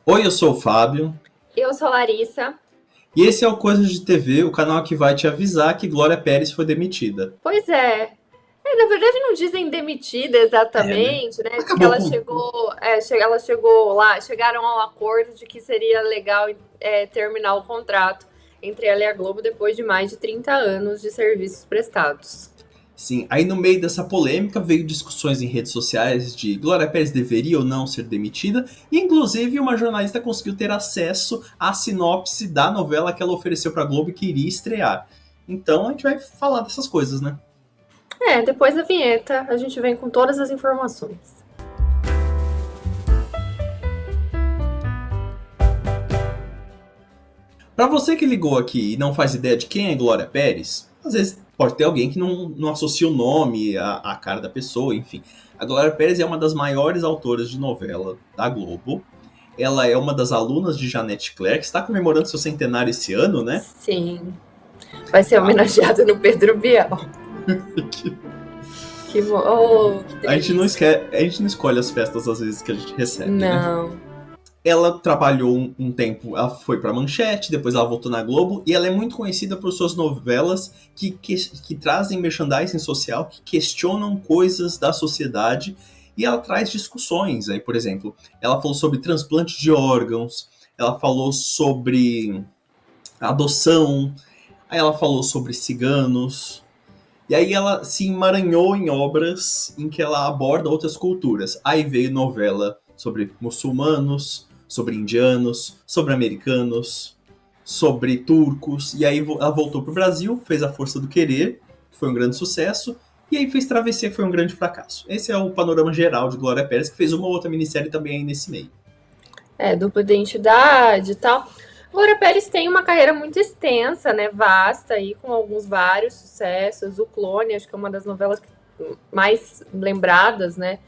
Oi, eu sou o Fábio Eu sou Larissa. e esse é o Coisas de TV, o canal que vai te avisar que Glória Pérez foi demitida. Pois é. Na verdade não dizem demitida É, né? exatamente, né? Diz que Acabou ela com. chegou, ela chegou lá, chegaram ao acordo de que seria legal terminar o contrato entre ela e a Globo depois de mais de 30 anos de serviços prestados. Sim, aí no meio dessa polêmica veio discussões em redes sociais de Glória Pérez deveria ou não ser demitida, e inclusive uma jornalista conseguiu ter acesso à sinopse da novela que ela ofereceu para a Globo e que iria estrear. Então a gente vai falar dessas coisas, né? Depois da vinheta a gente vem com todas as informações. Para você que ligou aqui e não faz ideia de quem é Glória Pérez, às vezes pode ter alguém que não associa o nome à cara da pessoa, enfim. A Glória Pérez é uma das maiores autoras de novela da Globo. Ela é uma das alunas de Janete Claire, que está comemorando seu centenário esse ano, né? Sim, vai ser A, homenageada no Pedro Bial. Que a, gente não delícia. a gente não escolhe as festas às vezes que a gente recebe, né? Não. Ela trabalhou um tempo, ela foi pra Manchete, depois ela voltou na Globo, e ela é muito conhecida por suas novelas que trazem merchandising social, que questionam coisas da sociedade, e ela traz discussões. Aí, por exemplo, ela falou sobre transplante de órgãos, ela falou sobre adoção, aí ela falou sobre ciganos, e aí ela se emaranhou em obras em que ela aborda outras culturas. Aí veio novela sobre muçulmanos, sobre indianos, sobre americanos, sobre turcos. E aí ela voltou pro Brasil, fez A Força do Querer, que foi um grande sucesso. E aí fez Travessia, que foi um grande fracasso. Esse é o panorama geral de Glória Pérez, que fez uma outra minissérie também aí nesse meio. Dupla identidade e tal. Glória Pérez tem uma carreira muito extensa, né, vasta aí, com vários sucessos. O Clone, acho que é uma das novelas mais lembradas, né,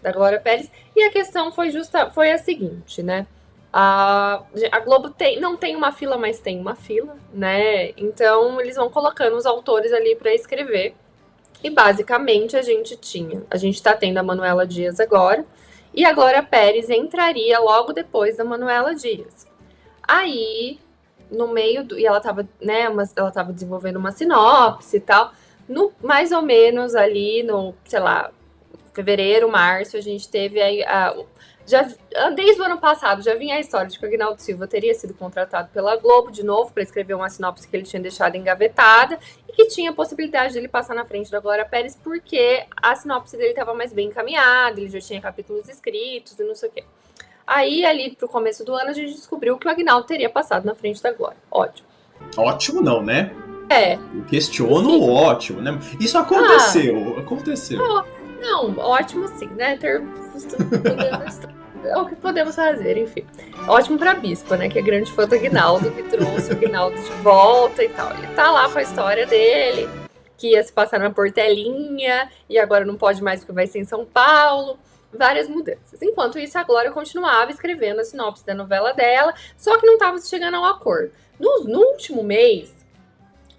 da Glória Pérez. E a questão foi a seguinte, né? A Globo não tem uma fila, mas tem uma fila, né? Então eles vão colocando os autores ali para escrever. E basicamente a gente está tendo a Manuela Dias agora, e a Glória Pérez entraria logo depois da Manuela Dias. Aí, no meio do. E ela estava, né, ela tava desenvolvendo uma sinopse e tal. No, mais ou menos ali no, sei lá, fevereiro, março, a gente teve aí já, desde o ano passado já vinha a história de que o Agnaldo Silva teria sido contratado pela Globo de novo para escrever uma sinopse que ele tinha deixado engavetada e que tinha a possibilidade de ele passar na frente da Glória Pérez porque a sinopse dele estava mais bem encaminhada, ele já tinha capítulos escritos e não sei o quê. Aí, ali pro começo do ano, a gente descobriu que o Agnaldo teria passado na frente da Glória. Ótimo. Ótimo não, né? É, Eu questiono sim. ótimo, né? Isso Ah, aconteceu. não, ótimo sim, né? Ter é o que podemos fazer, enfim. Ótimo pra Bispa, né? Que é grande fã do Aguinaldo, que trouxe o Aguinaldo de volta e tal. Ele tá lá com a história dele, que ia se passar na Portelinha, e agora não pode mais porque vai ser em São Paulo. Várias mudanças. Enquanto isso, a Glória continuava escrevendo a sinopse da novela dela, só que não estava chegando ao acordo. No último mês,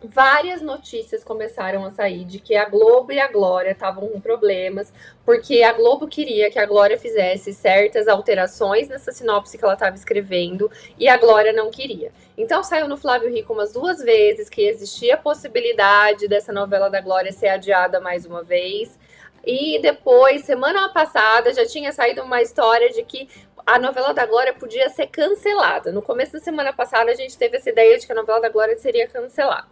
várias notícias começaram a sair de que a Globo e a Glória estavam com problemas, porque a Globo queria que a Glória fizesse certas alterações nessa sinopse que ela estava escrevendo e a Glória não queria. Então saiu no Flávio Rico umas 2 vezes que existia a possibilidade dessa novela da Glória ser adiada mais uma vez. E depois, semana passada, já tinha saído uma história de que a novela da Glória podia ser cancelada. No começo da semana passada, a gente teve essa ideia de que a novela da Glória seria cancelada.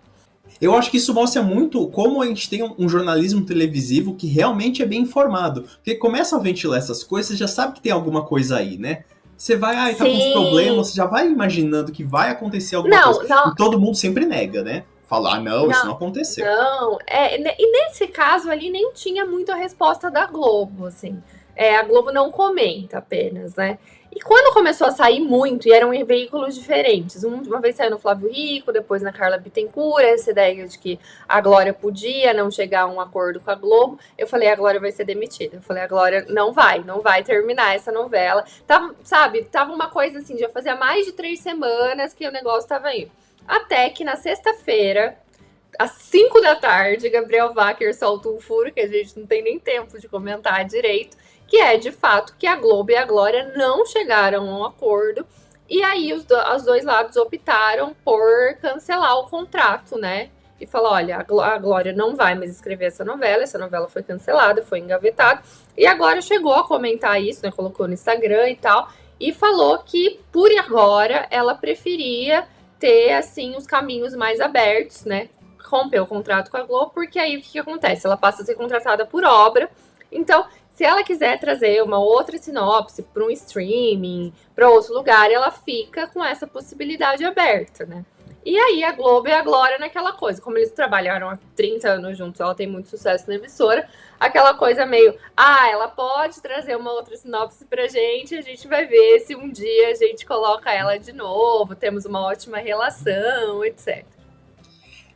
Eu acho que isso mostra muito como a gente tem um jornalismo televisivo que realmente é bem informado. Porque começa a ventilar essas coisas, você já sabe que tem alguma coisa aí, né? Você vai, tá com os problemas, Sim. você já vai imaginando que vai acontecer alguma coisa. Não, não, E todo mundo sempre nega, né? Fala, não, isso não, não aconteceu. não. E nesse caso ali nem tinha muito a resposta da Globo, assim. A Globo não comenta apenas, né? E quando começou a sair muito, e eram em veículos diferentes, uma vez saiu no Flávio Rico, depois na Carla Bittencourt, essa ideia de que a Glória podia não chegar a um acordo com a Globo, eu falei, a Glória vai ser demitida. Eu falei, a Glória não vai terminar essa novela. Tava, sabe, tava uma coisa assim, já fazia mais de 3 semanas que o negócio tava indo. Até que na sexta-feira, às 5 da tarde, Gabriel Wacker solta um furo que a gente não tem nem tempo de comentar direito, que é de fato que a Globo e a Glória não chegaram a um acordo, e aí os dois lados optaram por cancelar o contrato, né? E falou, olha, a Glória não vai mais escrever essa novela foi cancelada, foi engavetada, e agora chegou a comentar isso, né? Colocou no Instagram e tal, e falou que por agora ela preferia ter assim os caminhos mais abertos, né? Romper o contrato com a Globo, porque aí o que acontece? Ela passa a ser contratada por obra. Então, se ela quiser trazer uma outra sinopse para um streaming, para outro lugar, ela fica com essa possibilidade aberta, né? E aí a Globo e a Glória naquela coisa, como eles trabalharam há 30 anos juntos, ela tem muito sucesso na emissora, aquela coisa meio, ela pode trazer uma outra sinopse pra gente, a gente vai ver se um dia a gente coloca ela de novo, temos uma ótima relação, etc.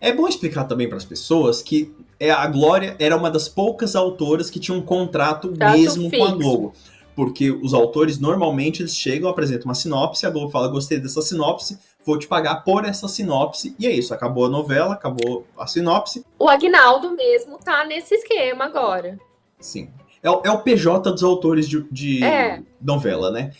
É bom explicar também para as pessoas que a Glória era uma das poucas autoras que tinha um contrato mesmo fixo com a Globo. Porque os autores, normalmente, eles chegam, apresentam uma sinopse, a Globo fala, gostei dessa sinopse, vou te pagar por essa sinopse, e é isso, acabou a novela, acabou a sinopse. O Aguinaldo mesmo tá nesse esquema agora. Sim. É o PJ dos autores de novela, né?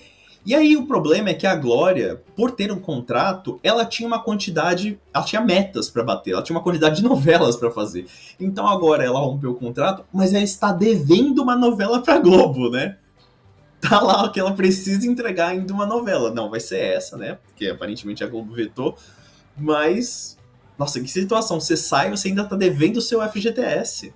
E aí o problema é que a Glória, por ter um contrato, ela tinha uma quantidade, ela tinha metas para bater, ela tinha uma quantidade de novelas para fazer. Então agora ela rompeu o contrato, mas ela está devendo uma novela para Globo, né? Tá lá que ela precisa entregar ainda uma novela. Não, vai ser essa, né? Porque aparentemente a Globo vetou. Mas, nossa, que situação. Você sai, você ainda tá devendo o seu FGTS.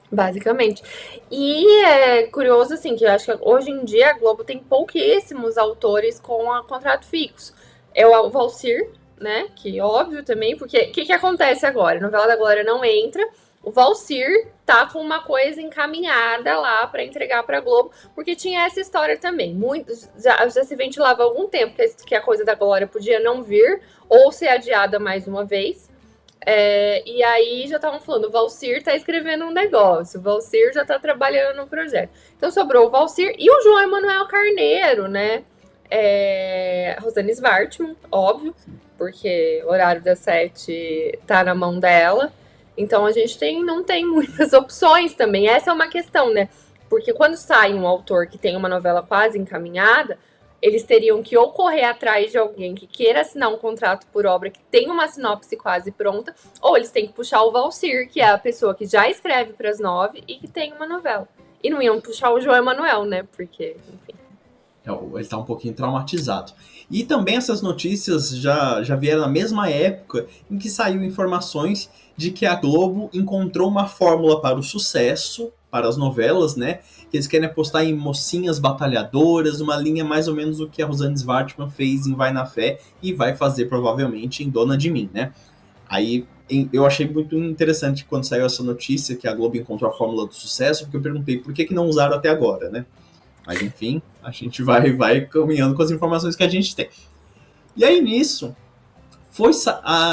Basicamente. E é curioso, assim, que eu acho que hoje em dia a Globo tem pouquíssimos autores com contrato fixo. É o Valcir, né? Que óbvio também, porque o que acontece agora? A novela da Glória não entra. O Valcir tá com uma coisa encaminhada lá para entregar para Globo, porque tinha essa história também. Já se ventilava há algum tempo que a coisa da Glória podia não vir ou ser adiada mais uma vez. E aí já estavam falando, o Valcir tá escrevendo um negócio, o Valcir já tá trabalhando no projeto. Então sobrou o Valcir e o João Emanuel Carneiro, né? Rosane Svartman, óbvio, porque o horário das 7 tá na mão dela. Então a gente não tem muitas opções também. Essa é uma questão, né? Porque quando sai um autor que tem uma novela quase encaminhada, eles teriam que ou correr atrás de alguém que queira assinar um contrato por obra que tem uma sinopse quase pronta, ou eles têm que puxar o Valcir, que é a pessoa que já escreve para as 9 e que tem uma novela. E não iam puxar o João Emanuel, né? Porque, enfim. Ele tá um pouquinho traumatizado. E também essas notícias já vieram na mesma época em que saiu informações de que a Globo encontrou uma fórmula para o sucesso, para as novelas, né? Que eles querem apostar em mocinhas batalhadoras, uma linha mais ou menos o que a Rosane Svartman fez em Vai na Fé e vai fazer provavelmente em Dona de Mim, né? Aí eu achei muito interessante quando saiu essa notícia que a Globo encontrou a fórmula do sucesso, porque eu perguntei por que não usaram até agora, né? Mas enfim, a gente vai caminhando com as informações que a gente tem. E aí nisso,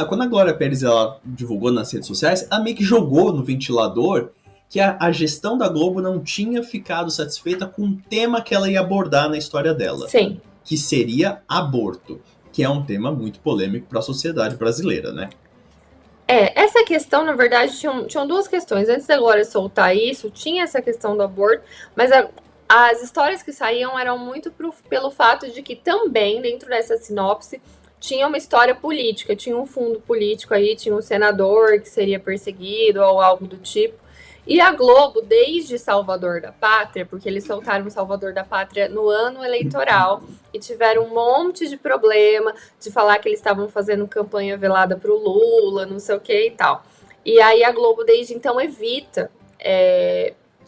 quando a Glória Pérez ela divulgou nas redes sociais, ela meio que jogou no ventilador que a gestão da Globo não tinha ficado satisfeita com o tema que ela ia abordar na história dela. Sim. Que seria aborto, que é um tema muito polêmico para a sociedade brasileira, né? Essa questão, na verdade, tinham duas questões. Antes da Glória soltar isso, tinha essa questão do aborto, mas as histórias que saíam eram muito pelo fato de que também, dentro dessa sinopse, tinha uma história política, tinha um fundo político aí, tinha um senador que seria perseguido ou algo do tipo. E a Globo, desde Salvador da Pátria, porque eles soltaram Salvador da Pátria no ano eleitoral e tiveram um monte de problema de falar que eles estavam fazendo campanha velada para o Lula, não sei o que e tal. E aí a Globo, desde então, evita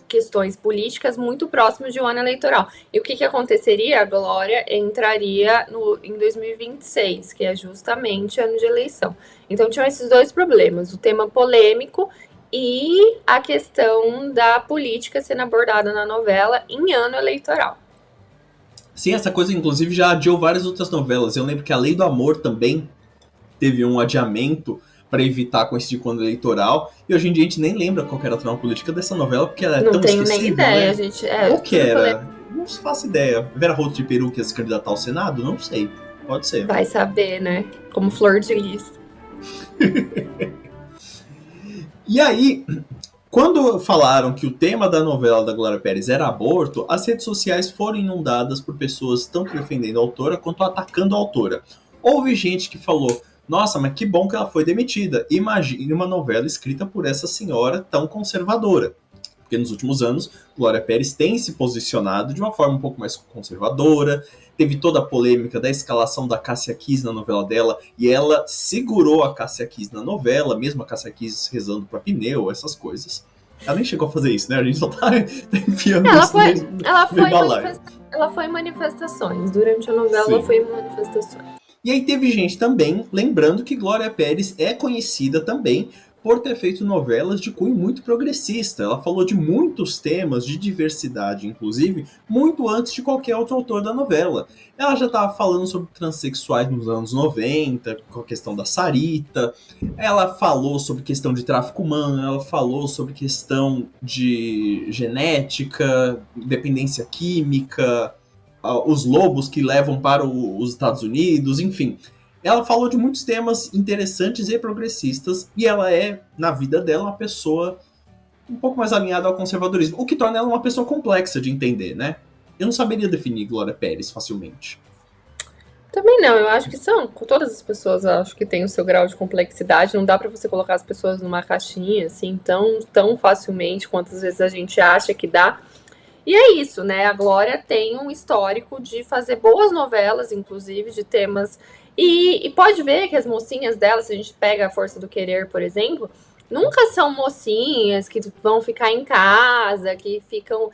questões políticas muito próximas de um ano eleitoral. E o que aconteceria? A Glória entraria em 2026, que é justamente ano de eleição. Então tinham esses dois problemas, o tema polêmico e a questão da política sendo abordada na novela em ano eleitoral. Sim, essa coisa inclusive já adiou várias outras novelas. Eu lembro que A Lei do Amor também teve um adiamento para evitar coincidir com o ano eleitoral. E hoje em dia a gente nem lembra qual era a trama política dessa novela, porque ela é tão esquecível. Não tenho nem ideia, né? Gente. Qual que era? Não faço ideia. Vera Rose de Peru que ia se candidatar ao Senado? Não sei. Pode ser. Vai saber, né? Como Flor de Lis. E aí, Quando falaram que o tema da novela da Glória Pérez era aborto, as redes sociais foram inundadas por pessoas tanto defendendo a autora quanto atacando a autora. Houve gente que falou: nossa, mas que bom que ela foi demitida. Imagine uma novela escrita por essa senhora tão conservadora. Porque nos últimos anos, Glória Pérez tem se posicionado de uma forma um pouco mais conservadora. Teve toda a polêmica da escalação da Cássia Kiss na novela dela, e ela segurou a Cássia Kiss na novela, mesmo a Cássia Kiss rezando pra pneu, essas coisas. Ela nem chegou a fazer isso, né? A gente só tá enfiando isso no balaio. Ela foi em manifestações. Durante a novela, ela foi em manifestações. E aí teve gente também, lembrando que Glória Pérez é conhecida também por ter feito novelas de cunho muito progressista. Ela falou de muitos temas de diversidade, inclusive, muito antes de qualquer outro autor da novela. Ela já estava falando sobre transexuais nos anos 90, com a questão da Sarita. Ela falou sobre questão de tráfico humano, ela falou sobre questão de genética, dependência química, os lobos que levam para os Estados Unidos, enfim. Ela falou de muitos temas interessantes e progressistas, e ela é, na vida dela, uma pessoa um pouco mais alinhada ao conservadorismo, o que torna ela uma pessoa complexa de entender, né? Eu não saberia definir Glória Pérez facilmente. Também não, eu acho que todas as pessoas acho que têm o seu grau de complexidade, não dá pra você colocar as pessoas numa caixinha, assim, tão facilmente quantas vezes a gente acha que dá. E é isso, né? A Glória tem um histórico de fazer boas novelas, inclusive, de temas. E pode ver que as mocinhas dela, se a gente pega A Força do Querer, por exemplo, nunca são mocinhas que vão ficar em casa, que ficam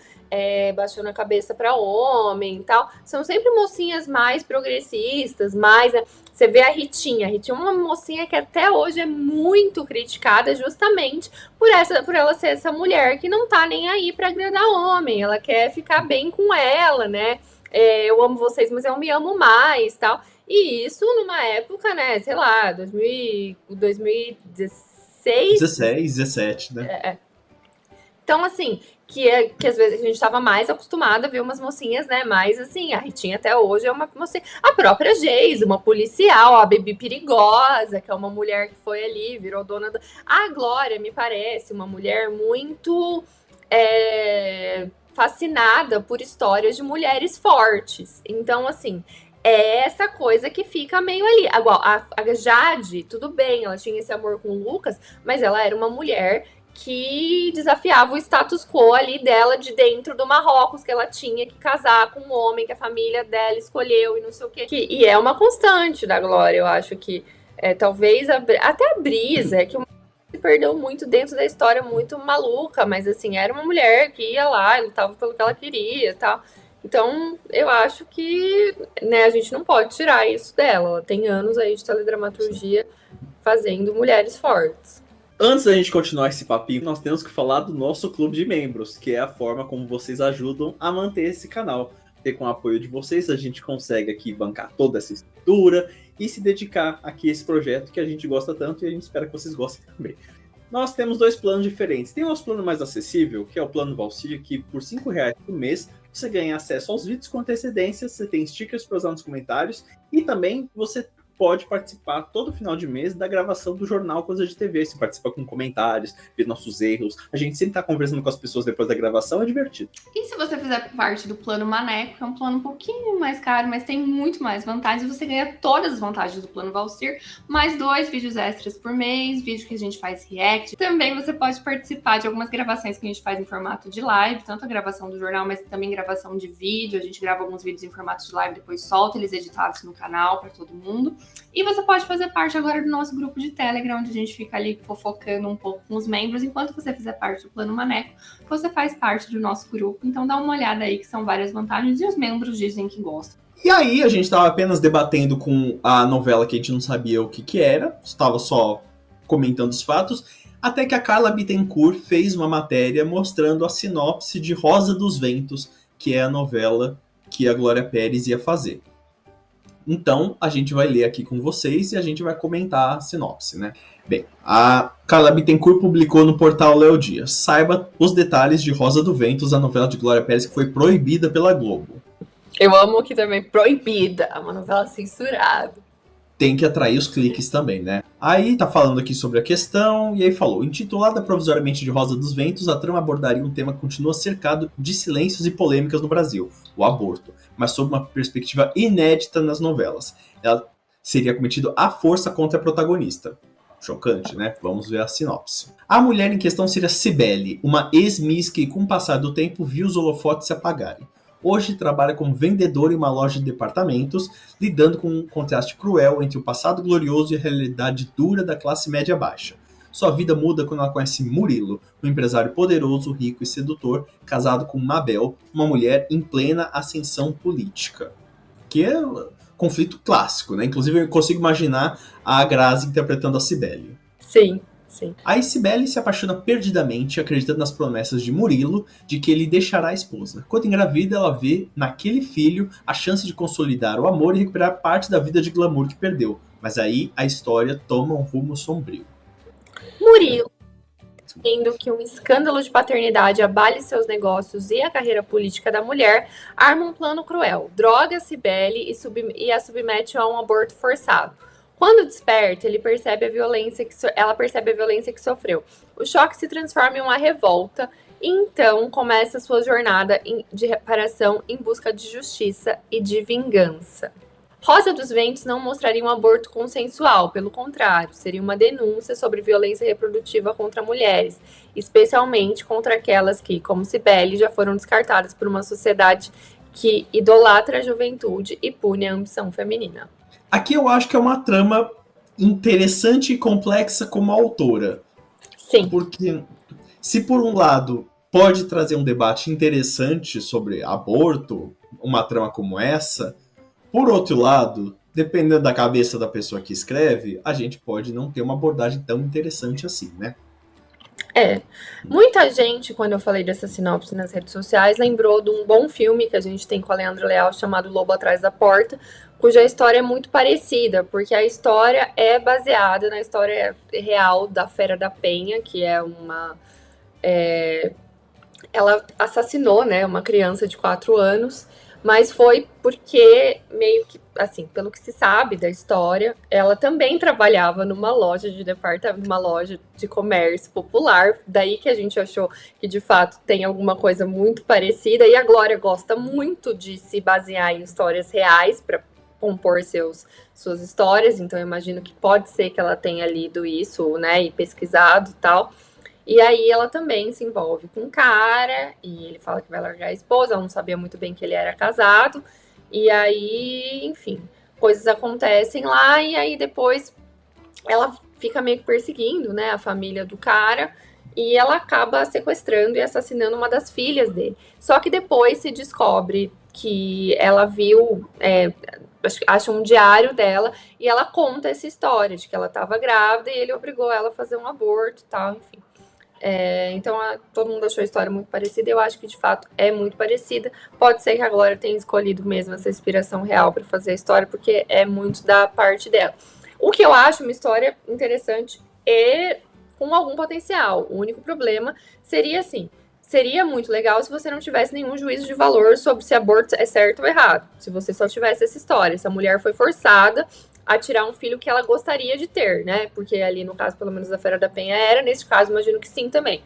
baixando a cabeça para homem e tal. São sempre mocinhas mais progressistas, mais... Você vê a Ritinha é uma mocinha que até hoje é muito criticada justamente por ela ser essa mulher que não tá nem aí para agradar homem, ela quer ficar bem com ela, né? Eu amo vocês, mas eu me amo mais, tal. E isso numa época, né, sei lá, 2016... 16, 17, né? Então, assim, que às vezes a gente estava mais acostumada a ver umas mocinhas, né, mais assim, a Ritinha até hoje é uma mocinha, a própria Geise, uma policial, a Bibi Perigosa, que é uma mulher que foi ali, virou dona do... A Glória, me parece, uma mulher muito fascinada por histórias de mulheres fortes. Então, assim... é essa coisa que fica meio ali. A Jade, tudo bem, ela tinha esse amor com o Lucas, mas ela era uma mulher que desafiava o status quo ali dela de dentro do Marrocos, que ela tinha que casar com um homem que a família dela escolheu e não sei o quê. E é uma constante da Glória, eu acho que talvez até a Brisa, que se perdeu muito dentro da história, muito maluca, mas assim, era uma mulher que ia lá e lutava pelo que ela queria e tal. Então, eu acho que, né, a gente não pode tirar isso dela. Ela tem anos aí de teledramaturgia fazendo mulheres fortes. Antes da gente continuar esse papinho, nós temos que falar do nosso clube de membros, que é a forma como vocês ajudam a manter esse canal. Porque com o apoio de vocês, a gente consegue aqui bancar toda essa estrutura e se dedicar aqui a esse projeto que a gente gosta tanto e a gente espera que vocês gostem também. Nós temos 2 planos diferentes. Tem o nosso plano mais acessível, que é o plano Valsir, que por R$5 por mês você ganha acesso aos vídeos com antecedência, você tem stickers para usar nos comentários e também você pode participar todo final de mês da gravação do jornal Coisa de TV. Você participa com comentários, vê nossos erros. A gente sempre tá conversando com as pessoas depois da gravação, é divertido. E se você fizer parte do plano Maneco, que é um plano um pouquinho mais caro, mas tem muito mais vantagens, você ganha todas as vantagens do plano Valsir, mais 2 vídeos extras por mês, vídeo que a gente faz react. Também você pode participar de algumas gravações que a gente faz em formato de live, tanto a gravação do jornal, mas também gravação de vídeo. A gente grava alguns vídeos em formato de live, depois solta eles editados no canal para todo mundo. E você pode fazer parte agora do nosso grupo de Telegram, onde a gente fica ali fofocando um pouco com os membros. Enquanto você fizer parte do Plano Maneco, você faz parte do nosso grupo. Então dá uma olhada aí, que são várias vantagens, e os membros dizem que gostam. E aí a gente estava apenas debatendo com a novela que a gente não sabia o que era, estava só comentando os fatos, até que a Carla Bittencourt fez uma matéria mostrando a sinopse de Rosa dos Ventos, que é a novela que a Glória Pérez ia fazer. Então, a gente vai ler aqui com vocês e a gente vai comentar a sinopse, né? Bem, a Carla Bittencourt publicou no portal Léo Dias: saiba os detalhes de Rosa dos Ventos, a novela de Glória Pérez que foi proibida pela Globo. Eu amo que também proibida, uma novela censurada. tem que atrair os cliques também, né? Aí tá falando aqui sobre a questão, e aí falou: intitulada provisoriamente de Rosa dos Ventos, a trama abordaria um tema que continua cercado de silêncios e polêmicas no Brasil, o aborto, mas sob uma perspectiva inédita nas novelas. Ela seria cometido à força contra a protagonista. Chocante, né? Vamos ver a sinopse. A mulher em questão seria Cibele, uma ex-miss que, com o passar do tempo, viu os holofotes se apagarem. Hoje trabalha como vendedora em uma loja de departamentos, lidando com um contraste cruel entre o passado glorioso e a realidade dura da classe média baixa. Sua vida muda quando ela conhece Murilo, um empresário poderoso, rico e sedutor, casado com Mabel, uma mulher em plena ascensão política. Que é um conflito clássico, né? Inclusive eu consigo imaginar a Grazi interpretando a Cibele. Sim, sim. Aí Cibele se apaixona perdidamente, acreditando nas promessas de Murilo de que ele deixará a esposa. Quando engravida, ela vê naquele filho a chance de consolidar o amor e recuperar parte da vida de glamour que perdeu. Mas aí a história toma um rumo sombrio. Murilo, tendo que um escândalo de paternidade abale seus negócios e a carreira política da mulher, arma um plano cruel, droga Cibele e a submete a um aborto forçado. Quando desperta, ela percebe a violência que sofreu. O choque se transforma em uma revolta e então começa sua jornada de reparação em busca de justiça e de vingança. Rosa dos Ventos não mostraria um aborto consensual, pelo contrário, seria uma denúncia sobre violência reprodutiva contra mulheres, especialmente contra aquelas que, como Cibele, já foram descartadas por uma sociedade que idolatra a juventude e pune a ambição feminina. Aqui eu acho que é uma trama interessante e complexa como autora. Sim. Porque se por um lado pode trazer um debate interessante sobre aborto, uma trama como essa, por outro lado, dependendo da cabeça da pessoa que escreve, a gente pode não ter uma abordagem tão interessante assim, né? Muita gente, quando eu falei dessa sinopse nas redes sociais, lembrou de um bom filme que a gente tem com a Leandra Leal chamado Lobo Atrás da Porta, cuja história é muito parecida, porque a história é baseada na história real da Fera da Penha, que é uma... ela assassinou, né, uma criança de 4 anos, mas foi porque, meio que, assim, pelo que se sabe da história, ela também trabalhava numa loja de departamento, numa loja de comércio popular, daí que a gente achou que, de fato, tem alguma coisa muito parecida, e a Glória gosta muito de se basear em histórias reais para compor suas histórias, então eu imagino que pode ser que ela tenha lido isso, né, e pesquisado e tal. E aí ela também se envolve com um cara, e ele fala que vai largar a esposa, ela não sabia muito bem que ele era casado, e aí, enfim, coisas acontecem lá, e aí depois ela fica meio que perseguindo, né, a família do cara, e ela acaba sequestrando e assassinando uma das filhas dele. Só que depois se descobre que ela viu, acha um diário dela, e ela conta essa história de que ela estava grávida, e ele obrigou ela a fazer um aborto e tal, enfim. Então todo mundo achou a história muito parecida, eu acho que de fato é muito parecida. Pode ser que a Glória tenha escolhido mesmo essa inspiração real para fazer a história, porque é muito da parte dela. O que eu acho uma história interessante e com algum potencial. O único problema seria assim, seria muito legal se você não tivesse nenhum juízo de valor sobre se aborto é certo ou errado. Se você só tivesse essa história, essa mulher foi forçada a tirar um filho que ela gostaria de ter, né? Porque ali, no caso, pelo menos da Fera da Penha era, nesse caso, imagino que sim também.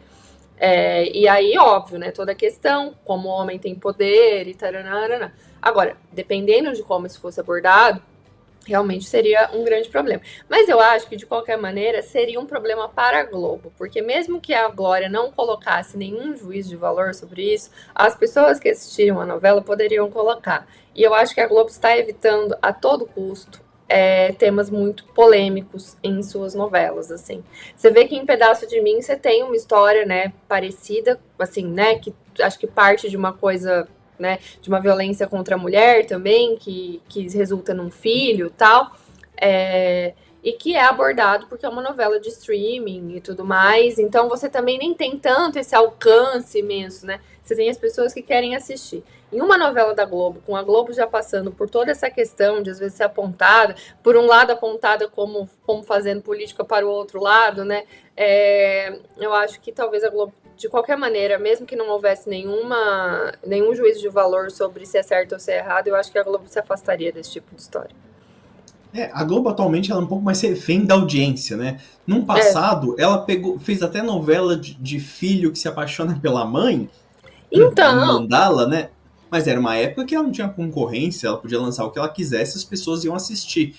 E aí, óbvio, né? Toda a questão, como o homem tem poder e taranana. Agora, dependendo de como isso fosse abordado, realmente seria um grande problema. Mas eu acho que, de qualquer maneira, seria um problema para a Globo, porque mesmo que a Glória não colocasse nenhum juízo de valor sobre isso, as pessoas que assistiram a novela poderiam colocar. E eu acho que a Globo está evitando a todo custo temas muito polêmicos em suas novelas, assim. Você vê que em Pedaço de Mim você tem uma história, né, parecida, assim, né, que acho que parte de uma coisa, né, de uma violência contra a mulher também, que resulta num filho e tal, e que é abordado porque é uma novela de streaming e tudo mais, então você também nem tem tanto esse alcance imenso, né, você tem as pessoas que querem assistir. Em uma novela da Globo, com a Globo já passando por toda essa questão de às vezes ser apontada, por um lado apontada como fazendo política para o outro lado, né, eu acho que talvez a Globo, de qualquer maneira, mesmo que não houvesse nenhum juízo de valor sobre se é certo ou se é errado, eu acho que a Globo se afastaria desse tipo de história. A Globo atualmente ela é um pouco mais refém da audiência, né? Num passado, ela fez até novela de filho que se apaixona pela mãe, em Então, Mandala, né? Mas era uma época que ela não tinha concorrência, ela podia lançar o que ela quisesse, as pessoas iam assistir.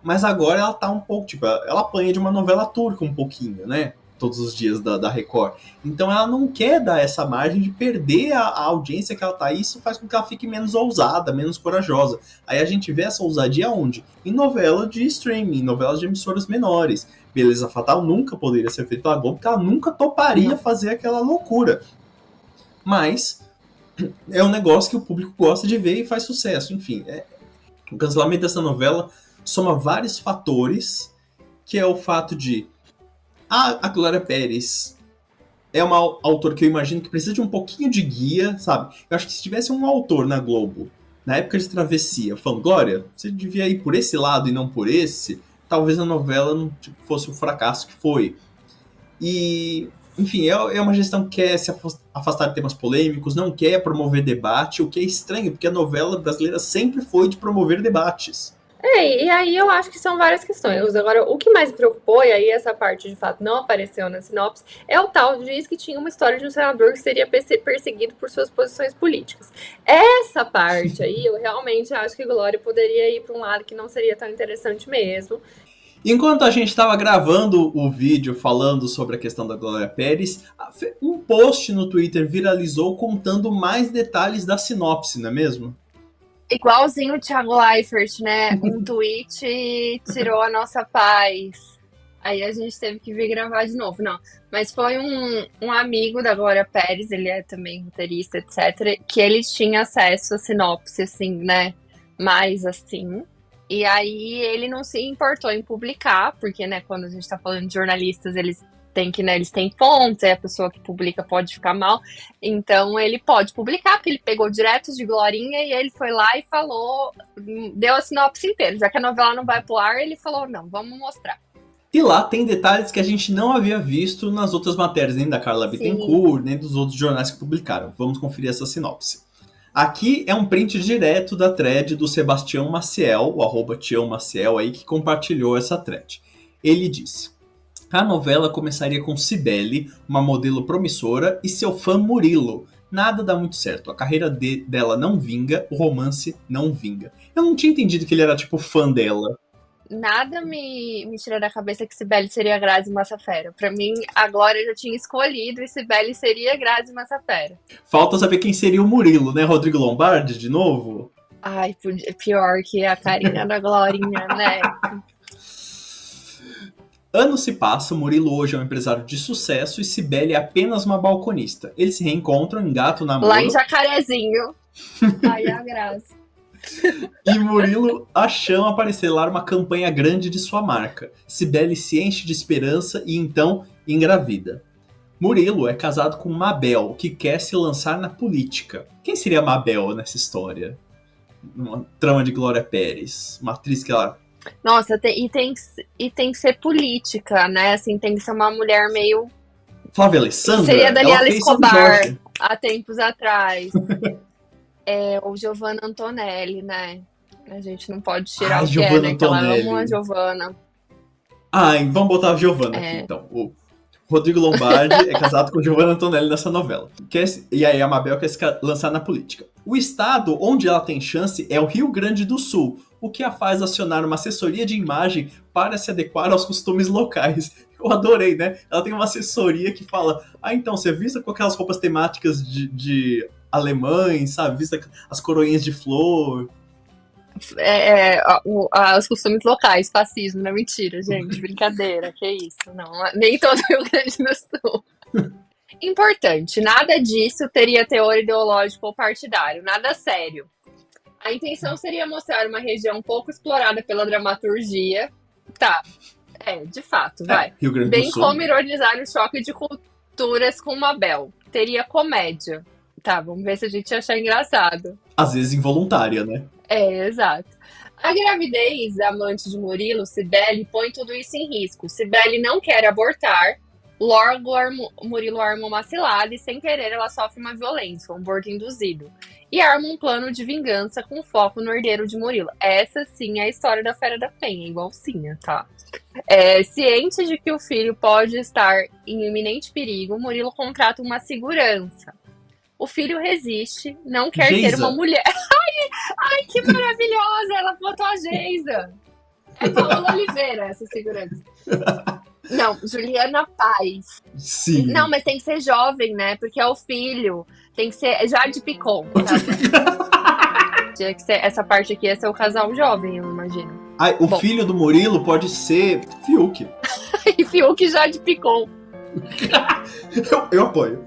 Mas agora ela tá um pouco, tipo, ela apanha de uma novela turca um pouquinho, né? Todos os dias da Record. Então ela não quer dar essa margem de perder a audiência que ela tá. Isso faz com que ela fique menos ousada, menos corajosa. Aí a gente vê essa ousadia onde? Em novela de streaming, em novelas de emissoras menores. Beleza Fatal nunca poderia ser feito pela Globo, porque ela nunca toparia fazer aquela loucura. Mas é um negócio que o público gosta de ver e faz sucesso. Enfim, o cancelamento dessa novela soma vários fatores, que é o fato de a Glória Pérez é uma autora que eu imagino que precisa de um pouquinho de guia, sabe? Eu acho que se tivesse um autor na Globo, na época de Travessia, falando, Glória, você devia ir por esse lado e não por esse, talvez a novela não fosse o fracasso que foi. E, enfim, é uma gestão que quer se afastar de temas polêmicos, não quer promover debate, o que é estranho, porque a novela brasileira sempre foi de promover debates. e aí eu acho que são várias questões. Agora, o que mais me preocupou, e aí essa parte de fato não apareceu na sinopse, é o tal diz que tinha uma história de um senador que seria perseguido por suas posições políticas. Essa parte aí, eu realmente acho que Glória poderia ir para um lado que não seria tão interessante mesmo. Enquanto a gente estava gravando o vídeo falando sobre a questão da Glória Pérez, um post no Twitter viralizou contando mais detalhes da sinopse, não é mesmo? Igualzinho o Thiago Leifert, né? Um tweet tirou a nossa paz. Aí a gente teve que vir gravar de novo. Não, mas foi um amigo da Glória Pérez, ele é também roteirista, etc., que ele tinha acesso a sinopse, assim, né? Mais assim. E aí ele não se importou em publicar, porque, né, quando a gente tá falando de jornalistas, eles têm fontes, aí a pessoa que publica pode ficar mal. Então ele pode publicar, porque ele pegou direto de Glorinha e ele foi lá e falou, deu a sinopse inteira. Já que a novela não vai pro ar, ele falou, não, vamos mostrar. E lá tem detalhes que a gente não havia visto nas outras matérias, nem da Carla Bittencourt, nem dos outros jornais que publicaram. Vamos conferir essa sinopse. Aqui é um print direto da thread do Sebastião Maciel, o @Tião Maciel aí, que compartilhou essa thread. Ele disse: a novela começaria com Cibele, uma modelo promissora, e seu fã Murilo. Nada dá muito certo, a carreira dela não vinga, o romance não vinga. Eu não tinha entendido que ele era tipo fã dela. Nada me tira da cabeça que Cibele seria a Grazi Massafera. Pra mim, a Glória já tinha escolhido e Cibele seria a Grazi Massafera. Falta saber quem seria o Murilo, né? Rodrigo Lombardi, de novo? Ai, pior que a carinha da Glorinha, né? Anos se passam, Murilo hoje é um empresário de sucesso e Cibele é apenas uma balconista. Eles se reencontram, engatam o namoro. Lá em Jacarezinho. Ai, a Grazi. E Murilo a chama para estelar uma campanha grande de sua marca. Cibele se enche de esperança e então engravida. Murilo é casado com Mabel, que quer se lançar na política. Quem seria Mabel nessa história? Uma trama de Glória Pérez, uma atriz que ela... Nossa, tem que ser política, né? Assim, tem que ser uma mulher meio... Flávia Alessandra? Seria Daniela Escobar, Jorge. há tempos atrás. Ou Giovanna Antonelli, né? A gente não pode tirar o que é, né? Que ela ama a Giovanna. Vamos botar a Giovanna aqui, então. O Rodrigo Lombardi é casado com Giovanna Antonelli nessa novela. E aí a Mabel quer se lançar na política. O estado onde ela tem chance é o Rio Grande do Sul, o que a faz acionar uma assessoria de imagem para se adequar aos costumes locais. Eu adorei, né? Ela tem uma assessoria que fala, então, você vista com aquelas roupas temáticas de alemães, sabe? Vista as coroinhas de flor. Os costumes locais, fascismo, não é mentira, gente, brincadeira, que isso, não, nem todo o Rio Grande do Sul. Importante, nada disso teria teor ideológico ou partidário, nada sério. A intenção seria mostrar uma região pouco explorada pela dramaturgia, de fato, vai. Rio Grande do Bem Sul. como ironizar o choque de culturas com Mabel, teria comédia. Tá, vamos ver se a gente achar engraçado. Às vezes involuntária, né? Exato. A gravidez da amante de Murilo, Cibele, põe tudo isso em risco. Cibele não quer abortar, Logo, Murilo arma uma cilada e, sem querer, ela sofre uma violência, um aborto induzido. E arma um plano de vingança com foco no herdeiro de Murilo. Essa, sim, é a história da Fera da Penha, igualzinha, tá? Ciente de que o filho pode estar em iminente perigo, Murilo contrata uma segurança. O filho resiste, não quer ter uma mulher. Ai, que maravilhosa! Ela botou a Geisa. É Paola Oliveira, essa segurança. Não, Juliana Paz. Sim. Não, mas tem que ser jovem, né? Porque é o filho. Tem que ser Jade Picon. Tá? Tinha que ser, essa parte aqui ia ser o casal jovem, eu imagino. Filho do Murilo pode ser Fiuk. E Fiuk e Jade Picon. Eu apoio.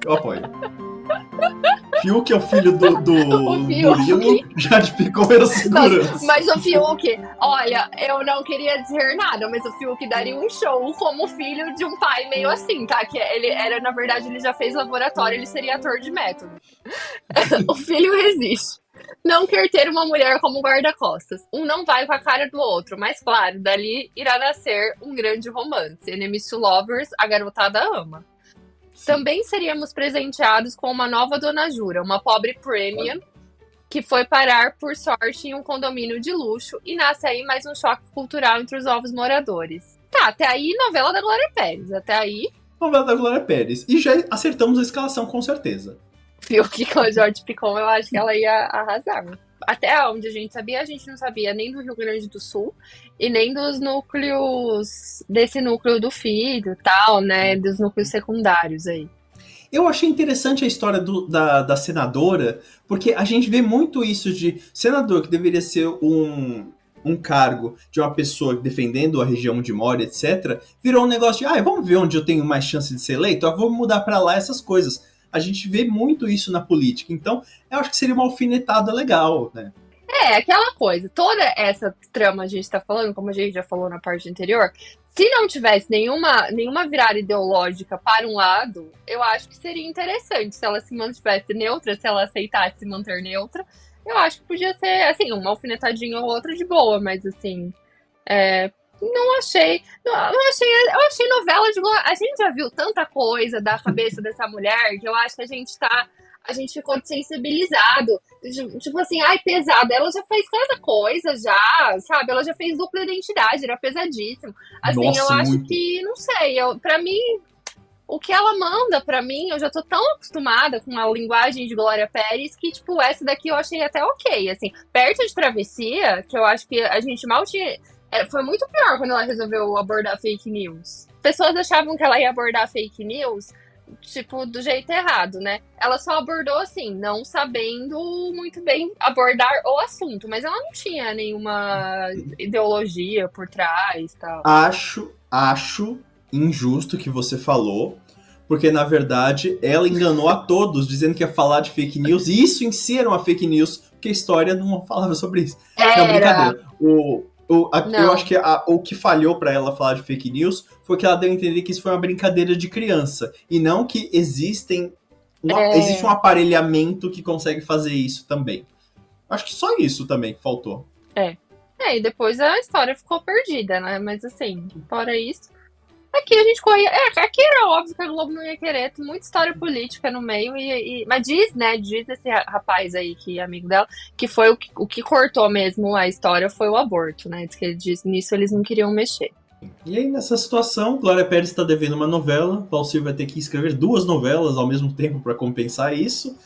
Fiuk é o filho do Murilo, Jade Picon era segurança. Mas o Fiuk, olha, eu não queria dizer nada, mas o Fiuk daria um show como filho de um pai meio assim, tá? Que ele era, na verdade, ele já fez laboratório, ele seria ator de método. O filho resiste. Não quer ter uma mulher como guarda-costas. Um não vai com a cara do outro, mas claro, dali irá nascer um grande romance. Enemies to lovers, a garotada ama. Também seríamos presenteados com uma nova Dona Jura, uma pobre premium, que foi parar, por sorte, em um condomínio de luxo, e nasce aí mais um choque cultural entre os novos moradores. Tá, até aí, novela da Glória Pérez. Até aí... Novela da Glória Pérez. E já acertamos a escalação, com certeza. Fiuk com o Jorge Picon, eu acho que ela ia arrasar. Até onde a gente não sabia nem do Rio Grande do Sul e nem dos núcleos, desse núcleo do filho e tal, né, dos núcleos secundários aí. Eu achei interessante a história da senadora, porque a gente vê muito isso de senador que deveria ser um cargo de uma pessoa defendendo a região onde mora, etc., virou um negócio de, vamos ver onde eu tenho mais chance de ser eleito, vou mudar pra lá essas coisas. A gente vê muito isso na política. Então, eu acho que seria uma alfinetada legal, né? Aquela coisa. Toda essa trama a gente tá falando, como a gente já falou na parte anterior, se não tivesse nenhuma virada ideológica para um lado, eu acho que seria interessante. Se ela se mantivesse neutra, se ela aceitasse se manter neutra, eu acho que podia ser, assim, uma alfinetadinha ou outra de boa, mas, assim... Eu achei novela de... A gente já viu tanta coisa da cabeça dessa mulher que eu acho que a gente ficou sensibilizado. Tipo assim, pesado. Ela já fez cada coisa já, sabe? Ela já fez dupla identidade, era pesadíssimo. Assim, nossa, eu acho muito. que, não sei, pra mim, o que ela manda pra mim, eu já tô tão acostumada com a linguagem de Glória Pérez que, tipo, essa daqui eu achei até ok, assim. Perto de Travessia, que eu acho que a gente mal tinha... Foi muito pior quando ela resolveu abordar fake news. Pessoas achavam que ela ia abordar fake news, tipo, do jeito errado, né? Ela só abordou, assim, não sabendo muito bem abordar o assunto, mas ela não tinha nenhuma ideologia por trás e tal. Acho injusto que você falou, porque, na verdade, ela enganou a todos, dizendo que ia falar de fake news, e isso em si era uma fake news, porque a história não falava sobre isso. Não, brincadeira. Eu acho que o que falhou pra ela falar de fake news foi que ela deu a entender que isso foi uma brincadeira de criança. E não que existe um aparelhamento que consegue fazer isso também. Acho que só isso também faltou. E depois a história ficou perdida, né? Mas assim, fora isso... Aqui a gente corria... aqui era óbvio que a Globo não ia querer, tem muita história política no meio, mas diz esse rapaz aí, que é amigo dela, que foi o que cortou mesmo a história foi o aborto, né? Diz que ele disse nisso eles não queriam mexer. E aí, nessa situação, Glória Pérez está devendo uma novela, Valcir vai ter que escrever 2 novelas ao mesmo tempo para compensar isso,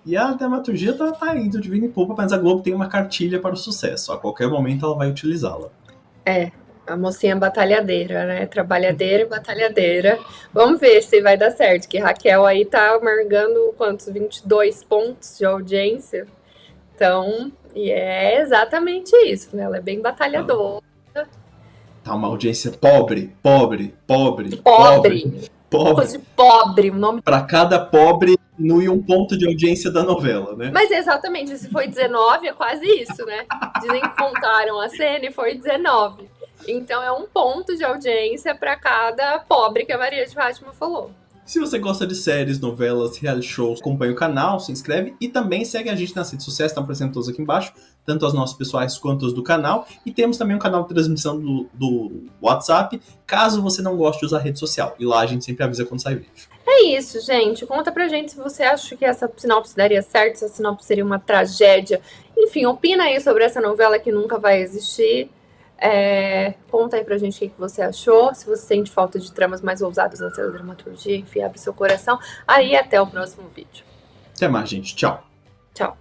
e a dramaturgia tá indo de vento em popa, mas a Globo tem uma cartilha para o sucesso, a qualquer momento ela vai utilizá-la. A mocinha batalhadeira, né? Trabalhadeira e batalhadeira. Vamos ver se vai dar certo, que Raquel aí tá amargando quantos? 22 pontos de audiência. Então, e é exatamente isso, né? Ela é bem batalhadora. Tá uma audiência pobre. Coisa de pobre, o nome. Pra cada pobre, diminui 1 ponto de audiência da novela, né? Mas exatamente, se foi 19, é quase isso, né? Dizem que contaram a cena e foi 19. Então é 1 ponto de audiência para cada pobre que a Maria de Fátima falou. Se você gosta de séries, novelas, reality shows, acompanha o canal, se inscreve e também segue a gente nas redes sociais, estão aparecendo todos aqui embaixo. tanto as nossas pessoais quanto as do canal. E temos também um canal de transmissão do WhatsApp, caso você não goste de usar rede social. E lá a gente sempre avisa quando sai vídeo. É isso, gente. Conta pra gente se você acha que essa sinopse daria certo, se a sinopse seria uma tragédia. Enfim, opina aí sobre essa novela que nunca vai existir. Conta aí pra gente o que você achou. Se você sente falta de tramas mais ousadas na teledramaturgia, enfim, abre seu coração. Aí até o próximo vídeo. Até mais, gente. Tchau. Tchau.